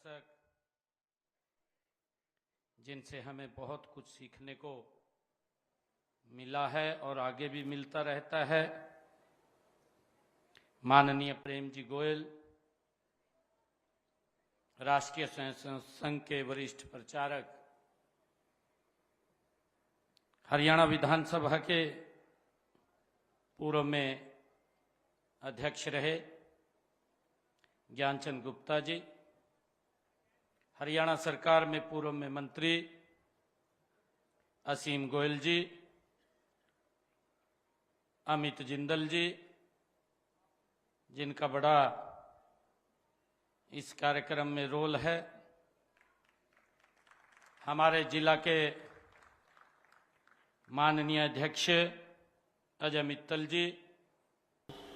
दर्शक जिनसे हमें बहुत कुछ सीखने को मिला है और आगे भी मिलता रहता है, माननीय प्रेम जी गोयल, राष्ट्रीय स्वयंसेवक संघ के वरिष्ठ प्रचारक, हरियाणा विधानसभा के पूर्व में अध्यक्ष रहे ज्ञानचंद गुप्ता जी, हरियाणा सरकार में पूर्व में मंत्री असीम गोयल जी, अमित जिंदल जी, जिनका बड़ा इस कार्यक्रम में रोल है, हमारे जिला के माननीय अध्यक्ष अजय मित्तल जी।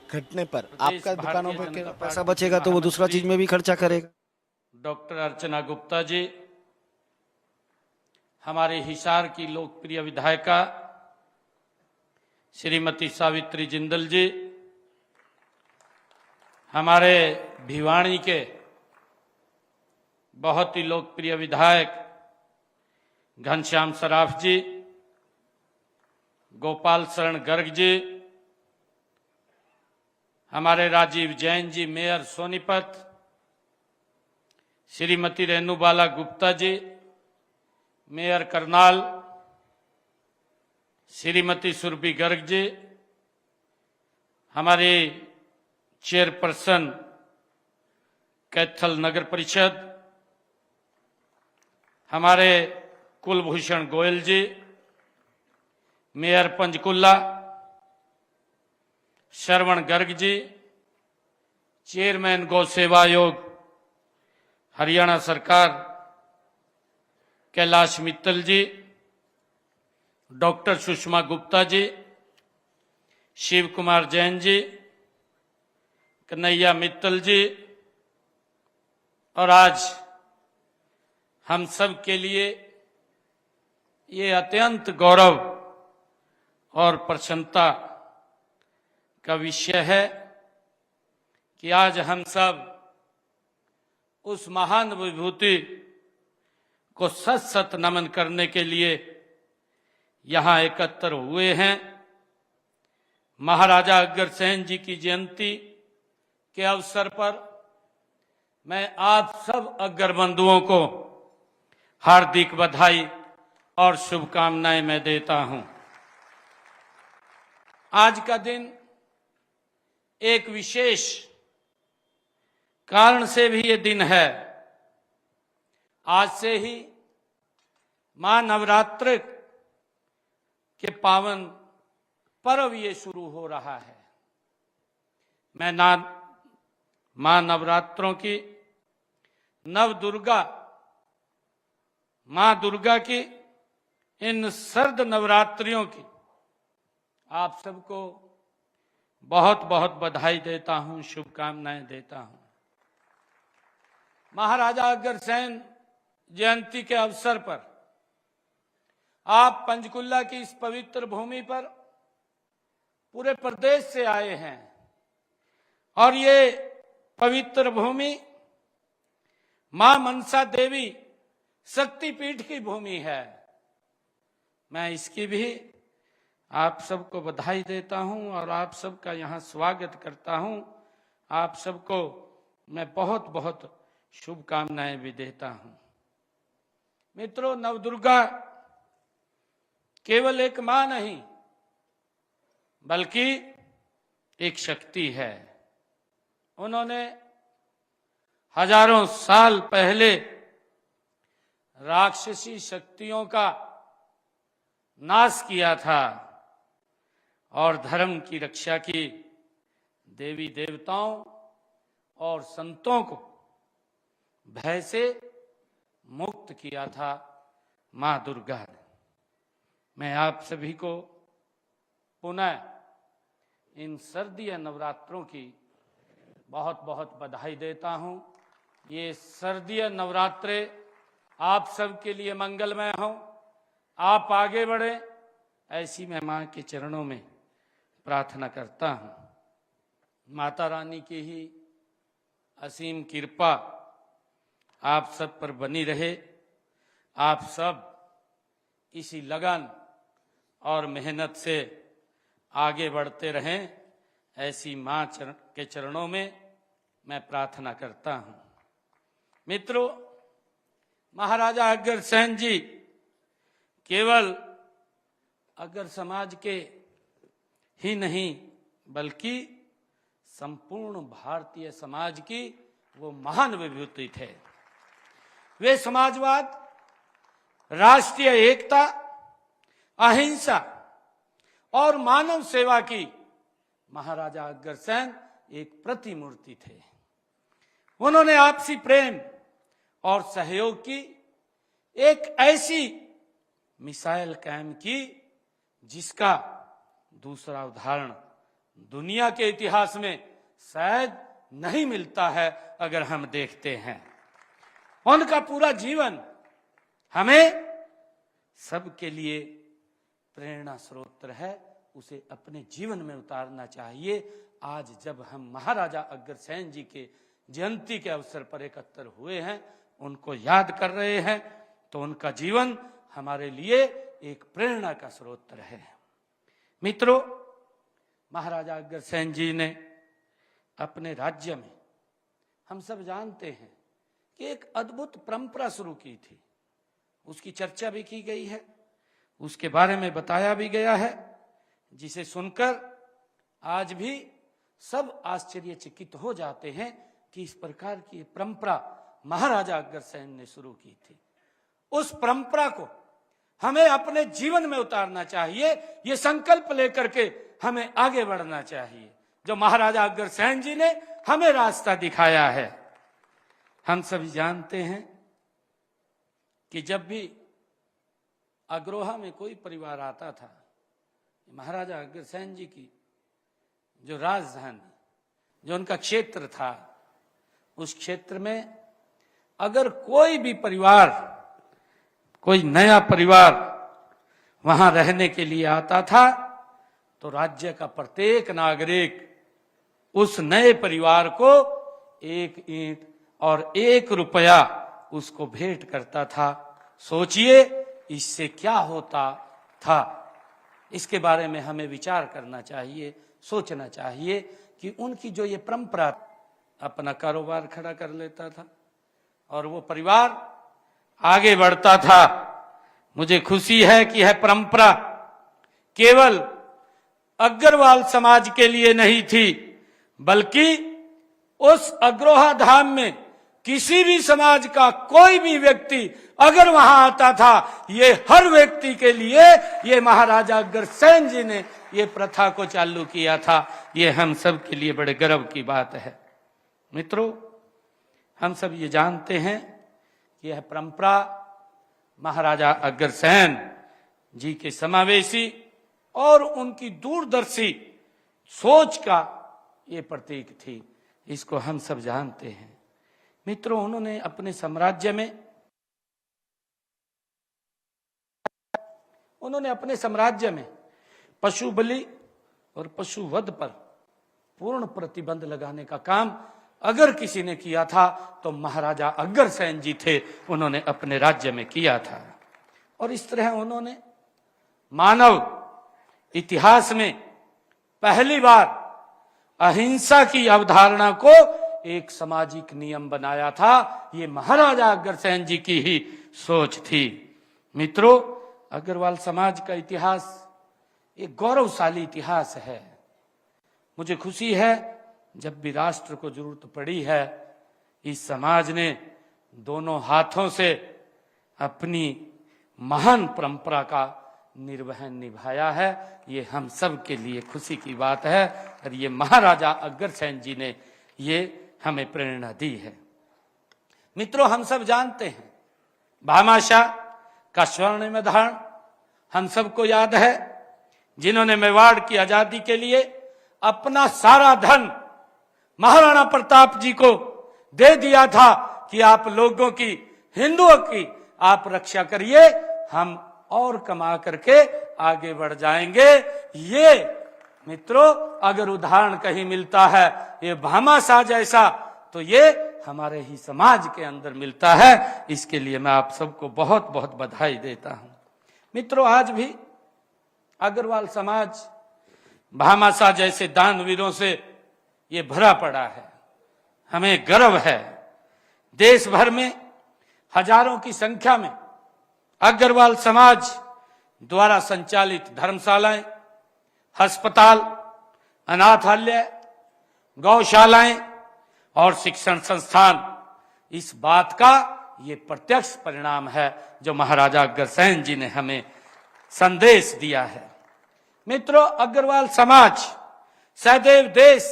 घटने पर आपका दुकानों पर पैसा बचेगा तो वो दूसरा चीज में भी खर्चा करेगा। डॉक्टर अर्चना गुप्ता जी, हमारे हिसार की लोकप्रिय विधायिका श्रीमती सावित्री जिंदल जी, हमारे भिवानी के बहुत ही लोकप्रिय विधायक घनश्याम सराफ जी, गोपाल शरण गर्ग जी, हमारे राजीव जैन जी मेयर सोनीपत, श्रीमती रेणुबाला गुप्ता जी मेयर करनाल, श्रीमती सुरभि गर्ग जी, हमारी चेयरपर्सन कैथल नगर परिषद, हमारे कुलभूषण गोयल जी मेयर पंचकुला, श्रवण गर्ग जी चेयरमैन गौ सेवा आयोग हरियाणा सरकार, कैलाश मित्तल जी, डॉक्टर सुषमा गुप्ता जी, शिव कुमार जैन जी, कन्हैया मित्तल जी, और आज हम सब के लिए ये अत्यंत गौरव और प्रसन्नता का विषय है कि आज हम सब उस महान विभूति को सत सत नमन करने के लिए यहाँ एकत्र हुए हैं। महाराजा अग्रसेन जी की जयंती के अवसर पर मैं आप सब अग्र बंधुओं को हार्दिक बधाई और शुभकामनाएं मैं देता हूं। आज का दिन एक विशेष कारण से भी ये दिन है। आज से ही मां नवरात्र के पावन पर्व ये शुरू हो रहा है। मैं मां नवरात्रों की नवदुर्गा मां दुर्गा की इन सर्द नवरात्रियों की आप सबको बहुत बहुत बधाई देता हूं, शुभकामनाएं देता हूं। महाराजा अग्रसेन जयंती के अवसर पर आप पंचकुला की इस पवित्र भूमि पर पूरे प्रदेश से आए हैं और ये पवित्र भूमि मां मनसा देवी शक्तिपीठ की भूमि है। मैं इसकी भी आप सबको बधाई देता हूं और आप सबका यहां स्वागत करता हूं। आप सबको मैं बहुत बहुत शुभकामनाएं भी देता हूं। मित्रों, नवदुर्गा केवल एक मां नहीं बल्कि एक शक्ति है। उन्होंने हजारों साल पहले राक्षसी शक्तियों का नाश किया था और धर्म की रक्षा की। देवी देवताओं और संतों को भय से मुक्त किया था मां दुर्गा ने। मैं आप सभी को पुनः इन सर्दीय नवरात्रों की बहुत बहुत बधाई देता हूं। ये सर्दीय नवरात्रे आप सब के लिए मंगलमय हो, आप आगे बढ़े, ऐसी मैं मां के चरणों में प्रार्थना करता हूं। माता रानी की ही असीम कृपा आप सब पर बनी रहे। आप सब इसी लगन और मेहनत से आगे बढ़ते रहें, ऐसी मां के चरणों में मैं प्रार्थना करता हूं। मित्रों, महाराजा अग्रसेन जी केवल अग्र समाज के ही नहीं बल्कि संपूर्ण भारतीय समाज की वो महान विभूति थे। वे समाजवाद, राष्ट्रीय एकता, अहिंसा और मानव सेवा की महाराजा अग्रसेन एक प्रतिमूर्ति थे। उन्होंने आपसी प्रेम और सहयोग की एक ऐसी मिसाइल कायम की जिसका दूसरा उदाहरण दुनिया के इतिहास में शायद नहीं मिलता है। अगर हम देखते हैं, उनका पूरा जीवन हमें सबके लिए प्रेरणा स्रोत है, उसे अपने जीवन में उतारना चाहिए। आज जब हम महाराजा अग्रसेन जी के जयंती के अवसर पर एकत्र हुए हैं, उनको याद कर रहे हैं, तो उनका जीवन हमारे लिए एक प्रेरणा का स्रोत है। मित्रों, महाराजा अग्रसेन जी ने अपने राज्य में, हम सब जानते हैं कि एक अद्भुत परंपरा शुरू की थी। उसकी चर्चा भी की गई है, उसके बारे में बताया भी गया है, जिसे सुनकर आज भी सब आश्चर्यचकित हो जाते हैं कि इस प्रकार की परंपरा महाराजा अग्रसेन ने शुरू की थी। उस परंपरा को हमें अपने जीवन में उतारना चाहिए। ये संकल्प लेकर के हमें आगे बढ़ना चाहिए, जो महाराजा अग्रसेन जी ने हमें रास्ता दिखाया है। हम सभी जानते हैं कि जब भी अग्रोहा में कोई परिवार आता था, महाराजा अग्रसेन जी की जो राजधानी, जो उनका क्षेत्र था, उस क्षेत्र में अगर कोई भी परिवार, कोई नया परिवार वहां रहने के लिए आता था, तो राज्य का प्रत्येक नागरिक उस नए परिवार को एक ईंट और 1 रुपया उसको भेंट करता था। सोचिए इससे क्या होता था। इसके बारे में हमें विचार करना चाहिए, सोचना चाहिए कि उनकी जो ये परंपरा, अपना कारोबार खड़ा कर लेता था और वो परिवार आगे बढ़ता था। मुझे खुशी है कि यह परंपरा केवल अग्रवाल समाज के लिए नहीं थी, बल्कि उस अग्रोहा धाम में किसी भी समाज का कोई भी व्यक्ति अगर वहां आता था, ये हर व्यक्ति के लिए ये महाराजा अग्रसेन जी ने ये प्रथा को चालू किया था। ये हम सब के लिए बड़े गर्व की बात है। मित्रों, हम सब ये जानते हैं कि यह परंपरा महाराजा अग्रसेन जी के समावेशी और उनकी दूरदर्शी सोच का ये प्रतीक थी। इसको हम सब जानते हैं। मित्रों, उन्होंने अपने साम्राज्य में पशु बलि और पशु वध पर पूर्ण प्रतिबंध लगाने का काम अगर किसी ने किया था तो महाराजा अग्रसेन जी थे। उन्होंने अपने राज्य में किया था और इस तरह उन्होंने मानव इतिहास में पहली बार अहिंसा की अवधारणा को एक सामाजिक नियम बनाया था। ये महाराजा अग्रसेन जी की ही सोच थी। मित्रों, अग्रवाल समाज का इतिहास एक गौरवशाली इतिहास है। मुझे खुशी है जब भी राष्ट्र को जरूरत पड़ी है, इस समाज ने दोनों हाथों से अपनी महान परंपरा का निर्वहन निभाया है। ये हम सब के लिए खुशी की बात है और ये महाराजा अग्रसेन जी ने ये हमें प्रेरणा दी है। मित्रों, हम सब जानते हैं भामाशाह का स्वर्णिम उदाहरण हम सबको याद है, जिन्होंने मेवाड़ की आजादी के लिए अपना सारा धन महाराणा प्रताप जी को दे दिया था कि आप लोगों की, हिंदुओं की आप रक्षा करिए, हम और कमा करके आगे बढ़ जाएंगे। ये मित्रों, अगर उदाहरण कहीं मिलता है ये भामाशाह जैसा, तो ये हमारे ही समाज के अंदर मिलता है। इसके लिए मैं आप सबको बहुत बहुत बधाई देता हूं। मित्रों, आज भी अग्रवाल समाज भामाशाह जैसे दानवीरों से ये भरा पड़ा है। हमें गर्व है। देश भर में हजारों की संख्या में अग्रवाल समाज द्वारा संचालित धर्मशालाएं, अस्पताल, अनाथालय, गौशालाएं और शिक्षण संस्थान इस बात का ये प्रत्यक्ष परिणाम है जो महाराजा अग्रसेन जी ने हमें संदेश दिया है। मित्रों, अग्रवाल समाज सदैव देश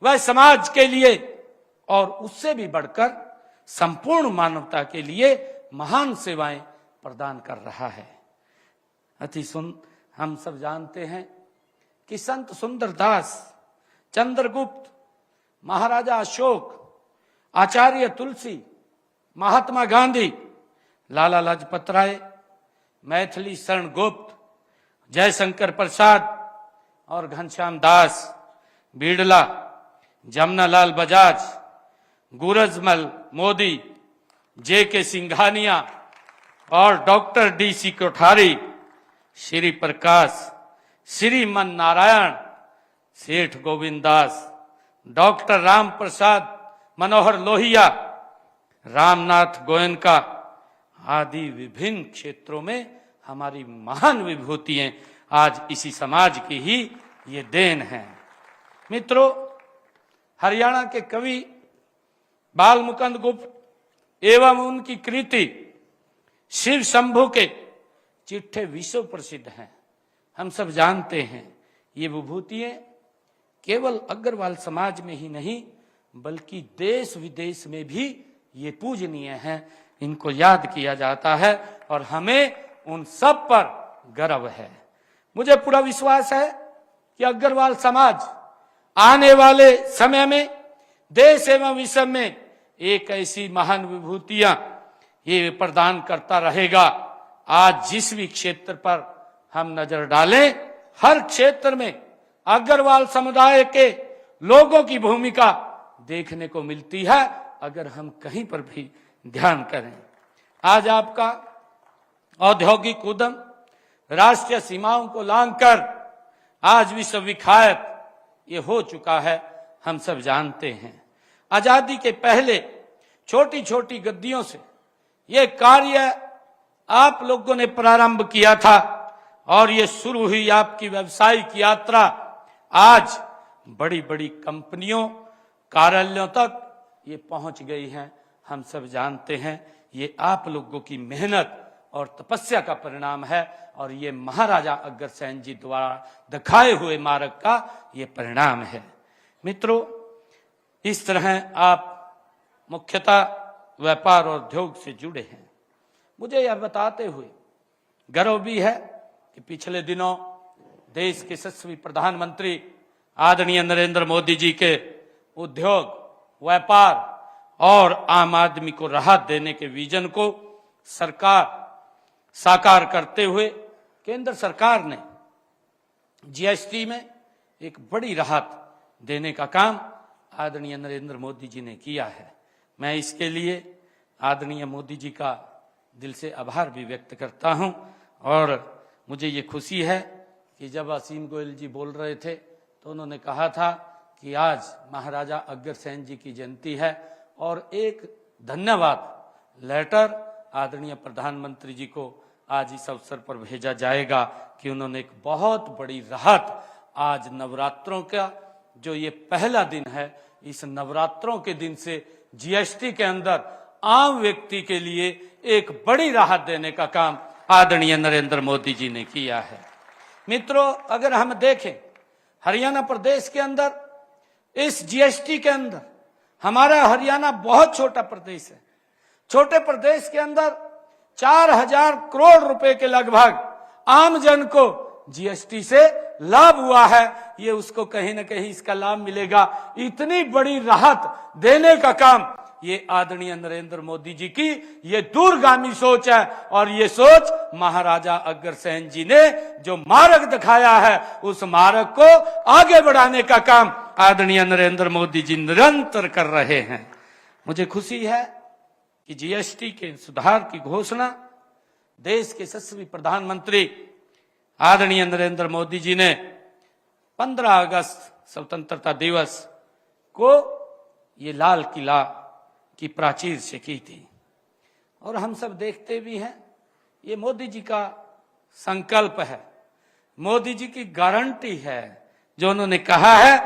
व समाज के लिए और उससे भी बढ़कर संपूर्ण मानवता के लिए महान सेवाएं प्रदान कर रहा है। हम सब जानते हैं कि संत सुंदरदास, चंद्रगुप्त, महाराजा अशोक, आचार्य तुलसी, महात्मा गांधी, लाला लाजपत राय, मैथिली शरण गुप्त, जयशंकर प्रसाद और घनश्याम दास, बिड़ला, जमनालाल बजाज, गुरजमल मोदी, जे.के. सिंघानिया और डॉक्टर डी.सी. कोठारी, श्री प्रकाश, श्रीमन नारायण, सेठ गोविंद दास, डॉक्टर राम प्रसाद मनोहर लोहिया, रामनाथ गोयनका आदि विभिन्न क्षेत्रों में हमारी महान विभूतियां आज इसी समाज की ही ये देन है। मित्रों, हरियाणा के कवि बाल मुकुंद गुप्त एवं उनकी कृति शिव शंभु के चिट्ठे विश्व प्रसिद्ध हैं। हम सब जानते हैं ये विभूतियां केवल अग्रवाल समाज में ही नहीं बल्कि देश विदेश में भी ये पूजनीय हैं। इनको याद किया जाता है और हमें उन सब पर गर्व है। मुझे पूरा विश्वास है कि अग्रवाल समाज आने वाले समय में देश एवं विश्व में एक ऐसी महान विभूतियां ये प्रदान करता रहेगा। आज जिस भी क्षेत्र पर हम नजर डालें, हर क्षेत्र में अग्रवाल समुदाय के लोगों की भूमिका देखने को मिलती है अगर हम कहीं पर भी ध्यान करें। आज आपका औद्योगिक उद्यम राष्ट्रीय सीमाओं को लांघकर आज विश्व विख्यात ये हो चुका है, हम सब जानते हैं। आजादी के पहले छोटी छोटी गद्दियों से ये कार्य आप लोगों ने प्रारंभ किया था और ये शुरू हुई आपकी व्यावसायिक यात्रा आज बड़ी बड़ी कंपनियों, कार्यालयों तक ये पहुंच गई है। हम सब जानते हैं ये आप लोगों की मेहनत और तपस्या का परिणाम है और ये महाराजा अग्रसेन जी द्वारा दिखाए हुए मार्ग का ये परिणाम है। मित्रों, इस तरह आप मुख्यतः व्यापार और उद्योग से जुड़े हैं। मुझे यह बताते हुए गर्व भी है कि पिछले दिनों देश के यशस्वी प्रधानमंत्री आदरणीय नरेंद्र मोदी जी के उद्योग, व्यापार और आम आदमी को राहत देने के विजन को सरकार साकार करते हुए केंद्र सरकार ने जीएसटी में एक बड़ी राहत देने का काम आदरणीय नरेंद्र मोदी जी ने किया है। मैं इसके लिए आदरणीय मोदी जी का दिल से आभार भी व्यक्त करता हूं और मुझे ये खुशी है कि जब असीम गोयल जी बोल रहे थे तो उन्होंने कहा था कि आज महाराजा अग्रसेन जी की जयंती है और एक धन्यवाद लेटर आदरणीय प्रधानमंत्री जी को आज इस अवसर पर भेजा जाएगा कि उन्होंने एक बहुत बड़ी राहत आज नवरात्रों का जो ये पहला दिन है, इस नवरात्रों के दिन से जीएसटी के अंदर आम व्यक्ति के लिए एक बड़ी राहत देने का काम आदरणीय नरेंद्र मोदी जी ने किया है। मित्रों, अगर हम देखें हरियाणा प्रदेश के अंदर इस जीएसटी के अंदर हमारा हरियाणा बहुत छोटा प्रदेश है। छोटे प्रदेश के अंदर 4000 करोड़ रुपए के लगभग आम जन को जीएसटी से लाभ हुआ है। ये उसको कहीं ना कहीं इसका लाभ मिलेगा। इतनी बड़ी राहत देने का काम ये आदरणीय नरेंद्र मोदी जी की ये दूरगामी सोच है और ये सोच महाराजा अग्रसेन जी ने जो मार्ग दिखाया है उस मार्ग को आगे बढ़ाने का काम आदरणीय नरेंद्र मोदी जी निरंतर कर रहे हैं। मुझे खुशी है कि जीएसटी के सुधार की घोषणा देश के यशस्वी प्रधानमंत्री आदरणीय नरेंद्र मोदी जी ने 15 अगस्त स्वतंत्रता दिवस को ये लाल किला की प्राचीर से की थी। और हम सब देखते भी हैं, ये मोदी जी का संकल्प है, मोदी जी की गारंटी है, जो उन्होंने कहा है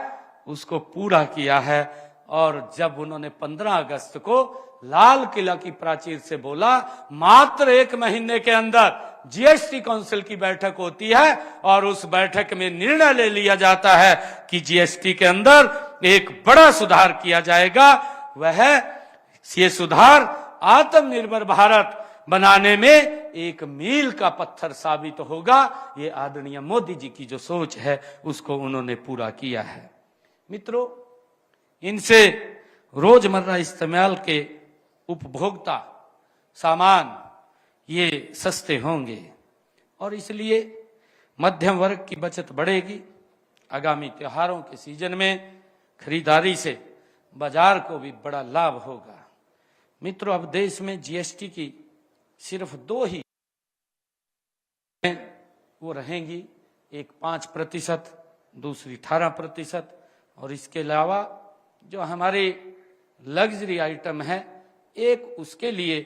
उसको पूरा किया है। और जब उन्होंने 15 अगस्त को लाल किला की प्राचीर से बोला, मात्र 1 महीने के अंदर जीएसटी काउंसिल की बैठक होती है और उस बैठक में निर्णय ले लिया जाता है कि जीएसटी के अंदर एक बड़ा सुधार किया जाएगा। वह ये सुधार आत्मनिर्भर भारत बनाने में एक मील का पत्थर साबित होगा। ये आदरणीय मोदी जी की जो सोच है उसको उन्होंने पूरा किया है। मित्रों, इनसे रोजमर्रा इस्तेमाल के उपभोक्ता सामान ये सस्ते होंगे और इसलिए मध्यम वर्ग की बचत बढ़ेगी। आगामी त्योहारों के सीजन में खरीदारी से बाजार को भी बड़ा लाभ होगा। मित्रों, अब देश में जीएसटी की सिर्फ 2 ही वो रहेंगी, एक 5%, दूसरी 18%। और इसके अलावा जो हमारे लग्जरी आइटम है, एक उसके लिए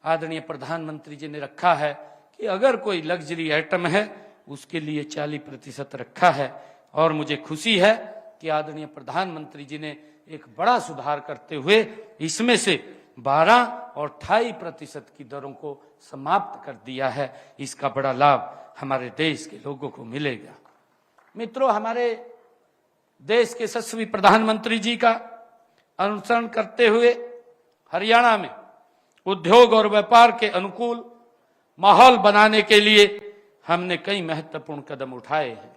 आदरणीय प्रधानमंत्री जी ने रखा है कि अगर कोई लग्जरी आइटम है उसके लिए 40% रखा है। और मुझे खुशी है कि आदरणीय प्रधानमंत्री जी ने एक बड़ा सुधार करते हुए इसमें से 12 और 28% की दरों को समाप्त कर दिया है। इसका बड़ा लाभ हमारे देश के लोगों को मिलेगा। मित्रों, हमारे देश के यशस्वी प्रधानमंत्री जी का अनुसरण करते हुए हरियाणा में उद्योग और व्यापार के अनुकूल माहौल बनाने के लिए हमने कई महत्वपूर्ण कदम उठाए हैं।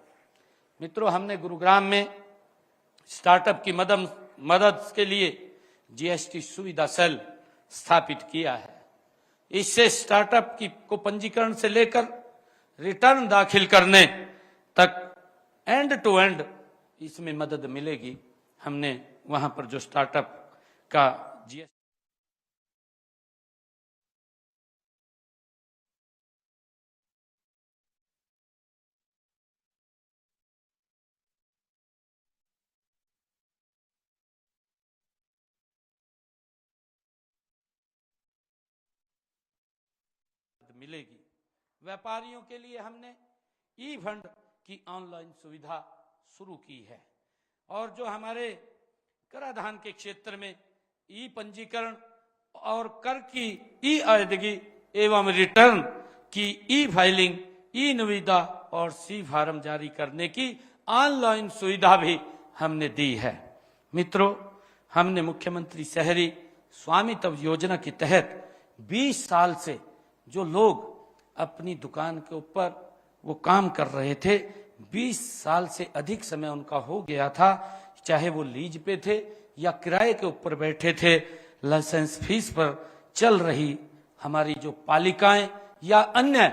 मित्रों, हमने गुरुग्राम में स्टार्टअप की मदद के लिए जीएसटी सुविधा सेल स्थापित किया है। इससे स्टार्टअप को पंजीकरण से लेकर रिटर्न दाखिल करने तक एंड टू एंड इसमें मदद मिलेगी। हमने वहां पर जो स्टार्टअप का जीएसटी मिलेगी। व्यापारियों के लिए हमने ई फंड की ऑनलाइन सुविधा शुरू की है। और जो हमारे कराधान के क्षेत्र में ई पंजीकरण और कर की ई अदायगी एवं रिटर्न की ई फाइलिंग, ई निविदा और सी फार्म जारी करने की ऑनलाइन सुविधा भी हमने दी है। मित्रों, हमने मुख्यमंत्री शहरी स्वामित्व योजना के तहत 20 साल से जो लोग अपनी दुकान के ऊपर वो काम कर रहे थे, 20 साल से अधिक समय उनका हो गया था, चाहे वो लीज पे थे या किराए के ऊपर बैठे थे, लाइसेंस फीस पर चल रही हमारी जो पालिकाएं या अन्य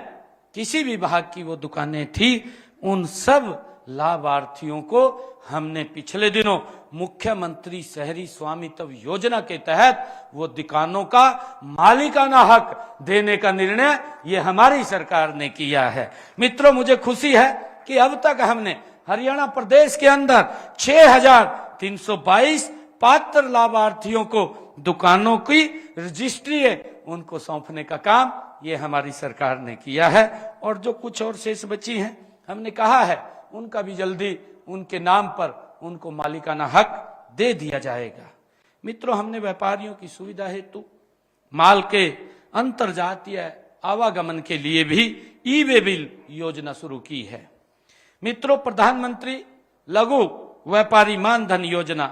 किसी भी विभाग की वो दुकानें थी, उन सब लाभार्थियों को हमने पिछले दिनों मुख्यमंत्री शहरी स्वामित्व योजना के तहत वो दुकानों का मालिकाना हक देने का निर्णय ये हमारी सरकार ने किया है। मित्रों, मुझे खुशी है कि अब तक हमने हरियाणा प्रदेश के अंदर 6,322 पात्र लाभार्थियों को दुकानों की रजिस्ट्री है उनको सौंपने का काम ये हमारी सरकार ने किया है। और जो कुछ और शेष बची हैं, हमने कहा है उनका भी जल्दी उनके नाम पर उनको मालिकाना हक दे दिया जाएगा। मित्रों, हमने व्यापारियों की सुविधा हेतु माल के अंतरजातीय आवागमन के लिए भी ई वे बिल योजना शुरू की है। मित्रों, प्रधानमंत्री लघु व्यापारी मानधन योजना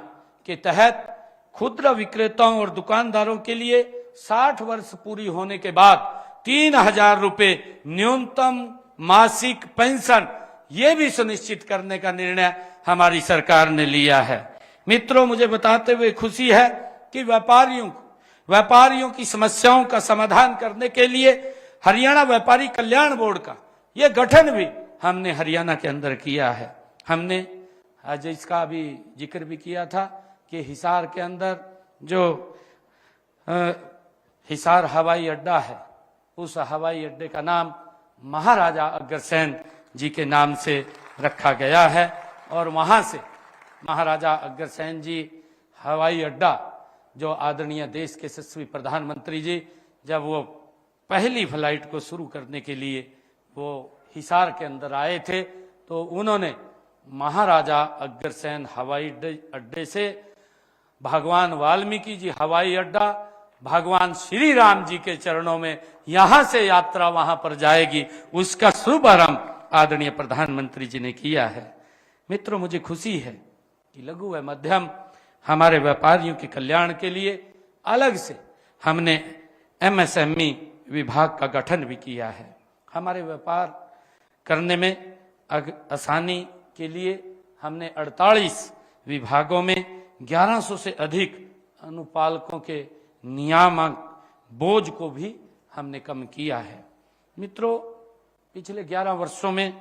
के तहत खुदरा विक्रेताओं और दुकानदारों के लिए 60 वर्ष पूरी होने के बाद 3,000 रुपए न्यूनतम मासिक पेंशन ये भी सुनिश्चित करने का निर्णय हमारी सरकार ने लिया है। मित्रों, मुझे बताते हुए खुशी है कि व्यापारियों की समस्याओं का समाधान करने के लिए हरियाणा व्यापारी कल्याण बोर्ड का यह गठन भी हमने हरियाणा के अंदर किया है। हमने आज इसका भी जिक्र भी किया था कि हिसार के अंदर जो हिसार हवाई अड्डा है, उस हवाई अड्डे का नाम महाराजा अग्रसेन जी के नाम से रखा गया है। और वहां से महाराजा अग्रसेन जी हवाई अड्डा, जो आदरणीय देश के यशस्वी प्रधानमंत्री जी जब वो पहली फ्लाइट को शुरू करने के लिए वो हिसार के अंदर आए थे, तो उन्होंने महाराजा अग्रसेन हवाई अड्डे से भगवान वाल्मीकि जी हवाई अड्डा, भगवान श्री राम जी के चरणों में यहां से यात्रा वहां पर जाएगी, उसका शुभारंभ आदरणीय प्रधानमंत्री जी ने किया है। मित्रों, मुझे खुशी है कि लघु व मध्यम हमारे व्यापारियों के कल्याण के लिए अलग से हमने एमएसएमई विभाग का गठन भी किया है। हमारे व्यापार करने में आसानी के लिए हमने 48 विभागों में 1100 से अधिक अनुपालकों के नियामक बोझ को भी हमने कम किया है। मित्रों, पिछले 11 वर्षों में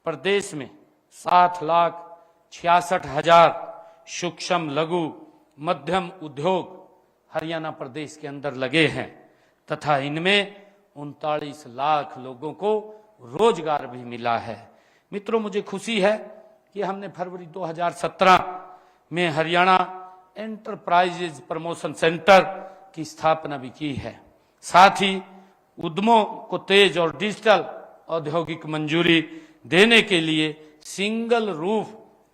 प्रदेश में 7,66,000 सूक्ष्म लघु मध्यम उद्योग हरियाणा प्रदेश के अंदर लगे हैं तथा इनमें 39 लाख लोगों को रोजगार भी मिला है। मित्रों, मुझे खुशी है कि हमने फरवरी 2017 में हरियाणा एंटरप्राइजेज प्रमोशन सेंटर की स्थापना भी की है। साथ ही उद्यमों को तेज और डिजिटल औद्योगिक मंजूरी देने के लिए सिंगल रूफ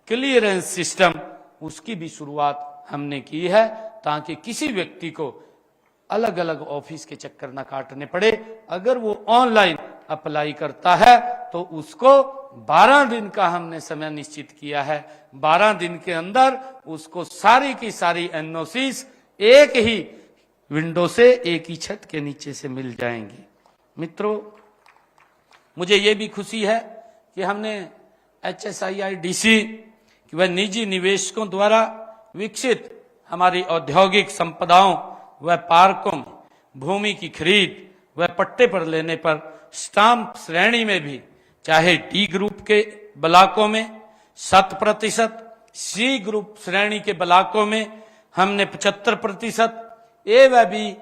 क्लियरेंस सिस्टम, उसकी भी शुरुआत हमने की है ताकि किसी व्यक्ति को अलग अलग ऑफिस के चक्कर न काटने पड़े। अगर वो ऑनलाइन अप्लाई करता है तो उसको 12 दिन का हमने समय निश्चित किया है। 12 दिन के अंदर उसको सारी की सारी एनओसीज एक ही विंडो से, एक ही छत के नीचे से मिल जाएंगी। मित्रों, मुझे ये भी खुशी है कि हमने HSIIDC व निजी निवेशकों द्वारा विकसित हमारी औद्योगिक संपदाओं व पार्कों में भूमि की खरीद व पट्टे पर लेने पर स्टाम्प श्रेणी में भी चाहे डी ग्रुप के ब्लॉकों में 7%, सी ग्रुप श्रेणी के ब्लॉकों में हमने 75%, ए व बी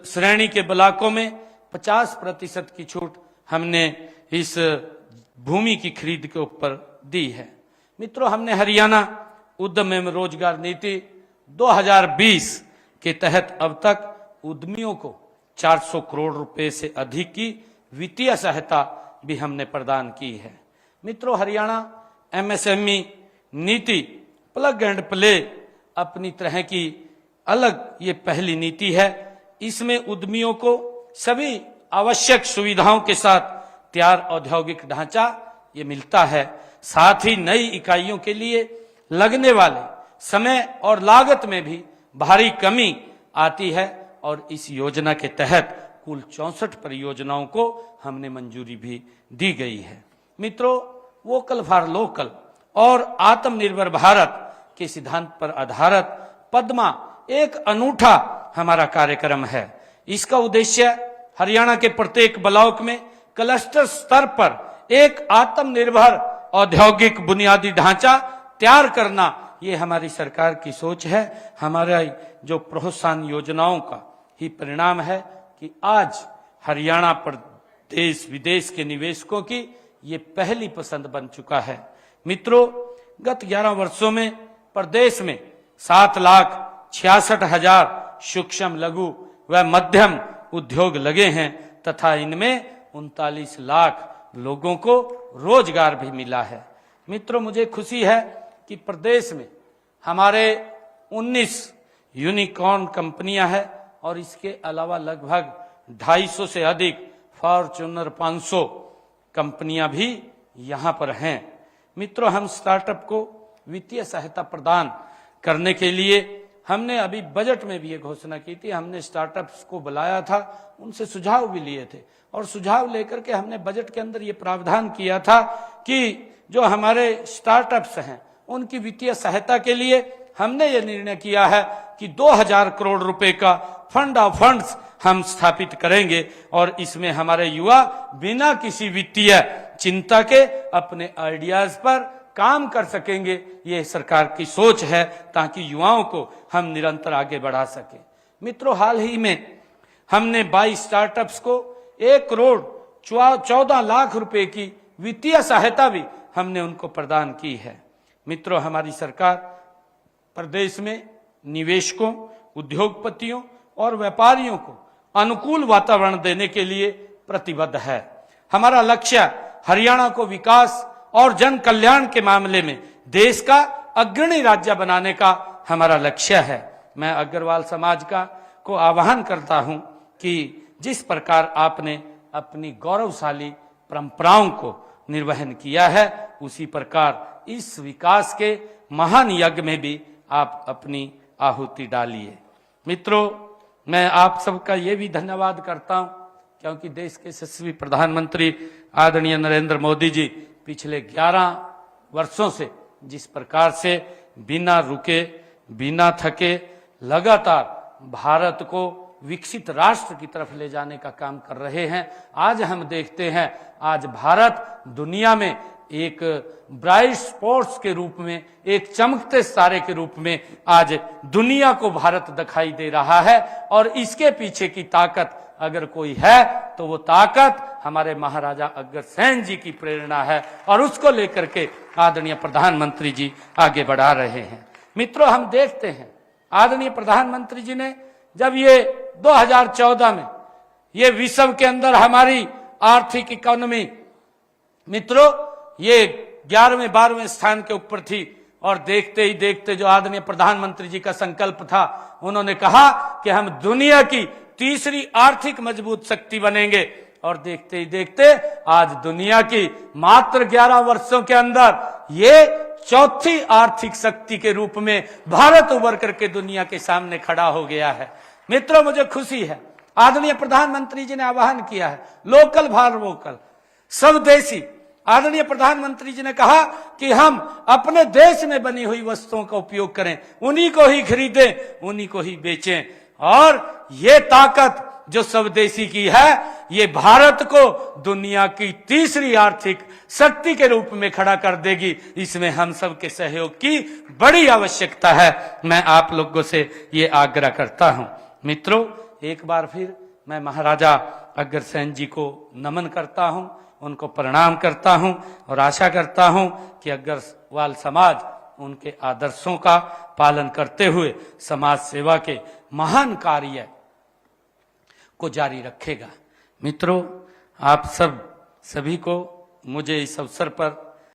श्रेणी के ब्लॉकों में 50% की छूट हमने इस भूमि की खरीद के ऊपर दी है। मित्रों, हमने हरियाणा उद्यम एवं रोजगार नीति 2020 के तहत अब तक उद्यमियों को 400 करोड़ रुपए से अधिक की वित्तीय सहायता भी हमने प्रदान की है। मित्रों, हरियाणा एमएसएमई नीति प्लग एंड प्ले अपनी तरह की अलग ये पहली नीति है। इसमें उद्यमियों को सभी आवश्यक सुविधाओं के साथ तैयार औद्योगिक ढांचा ये मिलता है। साथ ही नई इकाइयों के लिए लगने वाले समय और लागत में भी भारी कमी आती है और इस योजना के तहत कुल 64 परियोजनाओं को हमने मंजूरी भी दी गई है। मित्रों, वोकल फॉर लोकल और आत्मनिर्भर भारत के सिद्धांत पर आधारित पद्मा एक अनूठा हमारा कार्यक्रम है। इसका उद्देश्य हरियाणा के प्रत्येक ब्लॉक में क्लस्टर स्तर पर एक आत्मनिर्भर औद्योगिक बुनियादी ढांचा तैयार करना, ये हमारी सरकार की सोच है। हमारा जो प्रोत्साहन योजनाओं का ही परिणाम है कि आज हरियाणा पर देश विदेश के निवेशकों की ये पहली पसंद बन चुका है। मित्रों, गत 11 वर्षों में प्रदेश में 7,66,000 सूक्ष्म लघु व मध्यम उद्योग लगे हैं तथा इनमें 39 लाख लोगों को रोजगार भी मिला है। मित्रों, मुझे खुशी है कि प्रदेश में हमारे 19 यूनिकॉर्न कंपनियां हैं और इसके अलावा लगभग 250 से अधिक फॉर्च्यूनर 500 कंपनियां भी यहां पर हैं। मित्रों, हम स्टार्टअप को वित्तीय सहायता प्रदान करने के लिए हमने अभी बजट में भी ये घोषणा की थी। हमने स्टार्टअप्स को बुलाया था, उनसे सुझाव भी लिए थे और सुझाव लेकर के हमने बजट के अंदर ये प्रावधान किया था कि जो हमारे स्टार्टअप्स हैं उनकी वित्तीय सहायता के लिए हमने ये निर्णय किया है कि 2000 करोड़ रुपए का फंड ऑफ फंड्स हम स्थापित करेंगे और इसमें हमारे युवा बिना किसी वित्तीय चिंता के अपने आइडियाज पर काम कर सकेंगे, ये सरकार की सोच है, ताकि युवाओं को हम निरंतर आगे बढ़ा सके। मित्रों, हाल ही में हमने 22 स्टार्टअप्स को 1,14,00,000 रुपए की वित्तीय सहायता भी हमने उनको प्रदान की है। मित्रों, हमारी सरकार प्रदेश में निवेशकों, उद्योगपतियों और व्यापारियों को अनुकूल वातावरण देने के लिए प्रतिबद्ध है। हमारा लक्ष्य हरियाणा को विकास और जन कल्याण के मामले में देश का अग्रणी राज्य बनाने का हमारा लक्ष्य है। मैं अग्रवाल समाज को आह्वान करता हूं कि जिस प्रकार आपने अपनी गौरवशाली परंपराओं को निर्वहन किया है, उसी प्रकार इस विकास के महान यज्ञ में भी आप अपनी आहुति डालिए। मित्रों, मैं आप सबका ये भी धन्यवाद करता हूं, क्योंकि देश के यशस्वी प्रधानमंत्री आदरणीय नरेंद्र मोदी जी पिछले 11 वर्षों से जिस प्रकार से बिना रुके, बिना थके लगातार भारत को विकसित राष्ट्र की तरफ ले जाने का काम कर रहे हैं। आज हम देखते हैं, आज भारत दुनिया में एक ब्राइट स्पॉट्स के रूप में, एक चमकते सितारे के रूप में आज दुनिया को भारत दिखाई दे रहा है। और इसके पीछे की ताकत अगर कोई है तो वो ताकत हमारे महाराजा अग्रसेन जी की प्रेरणा है, और उसको लेकर के आदरणीय प्रधानमंत्री जी आगे बढ़ा रहे हैं। मित्रों, हम देखते हैं आदरणीय प्रधानमंत्री जी ने जब ये 2014 में ये विश्व के अंदर हमारी आर्थिक इकोनॉमी, मित्रों, ये 11वें 12वें स्थान के ऊपर थी, और देखते ही देखते जो आदरणीय प्रधानमंत्री जी का संकल्प था, उन्होंने कहा कि हम दुनिया की तीसरी आर्थिक मजबूत शक्ति बनेंगे। और देखते ही देखते आज दुनिया की मात्र 11 वर्षों के अंदर ये चौथी आर्थिक शक्ति के रूप में भारत उभर करके दुनिया के सामने खड़ा हो गया है। मित्रों, मुझे खुशी है, आदरणीय प्रधानमंत्री जी ने आह्वान किया है लोकल फॉर वोकल, स्वदेशी। आदरणीय प्रधानमंत्री जी ने कहा कि हम अपने देश में बनी हुई वस्तुओं का उपयोग करें, उन्हीं को ही खरीदें, उन्हीं को ही बेचें। और ये ताकत जो स्वदेशी की है, ये भारत को दुनिया की तीसरी आर्थिक शक्ति के रूप में खड़ा कर देगी। इसमें हम सब के सहयोग की बड़ी आवश्यकता है। मैं आप लोगों से ये आग्रह करता हूं। मित्रों, एक बार फिर मैं महाराजा अग्रसेन जी को नमन करता हूं, उनको प्रणाम करता हूं, और आशा करता हूं कि अग्रवाल समाज उनके आदर्शों का पालन करते हुए समाज सेवा के महान कार्य को जारी रखेगा। मित्रों, आप सभी को मुझे इस अवसर पर